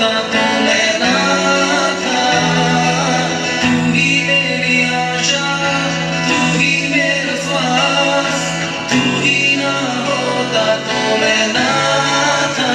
होता तो मैं ना था। तू ही मेरी आशा, तू ही मेरा श्वास, तू ही ना होता तो मैं ना था।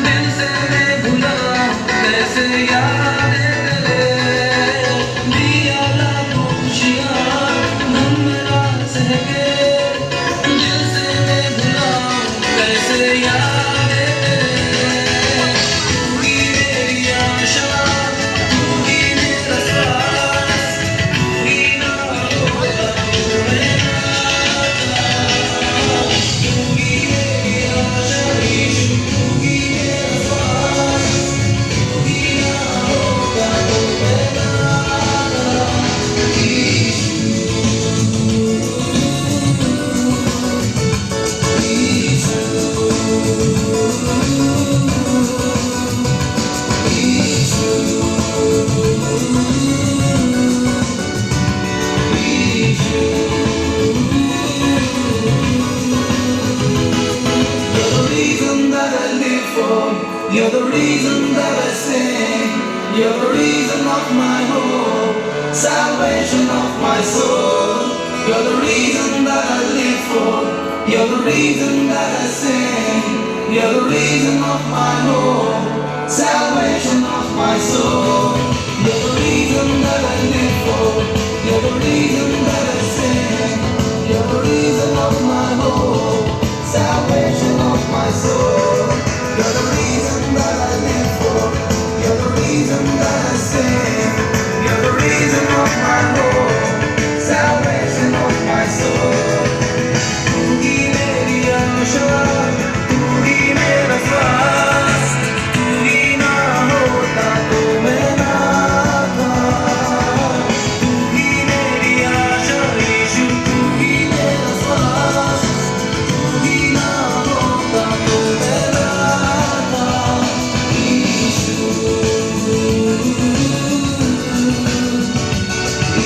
दिल से मैं भुला कैसे याद करे, दिया लाखों खुशियाँ गम मेरा सह के। दिल से मैं भुला कैसे याद करे, तू ही मेरी आशा, तू ही मेरा श्वास, तू ही ना होता तो मैं ना था। तू ही मेरी आशा, you're the reason that I sing, you're the reason of my hope, salvation of my soul. You're the reason that I live for, you're the reason that I sing, you're the reason of my hope, salvation of my soul. You're the reason that I live for, you're the reason that I sing, you're the reason of my hope, salvation of my soul. You're the reason that I live for, you're the reason that I sing, you're the reason of my hope, salvation of my soul. तू ही मेरी आशा, तू ही मेरा श्वास, तू ही ना होता तो मैं ना था। तू ही मेरी आशा यीशु, तू ही मेरा श्वास, तू ही ना होता तो मैं ना था। यीशु,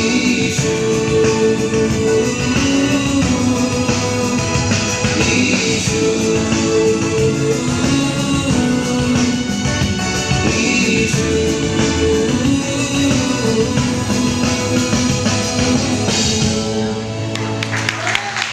यीशु, यीशु।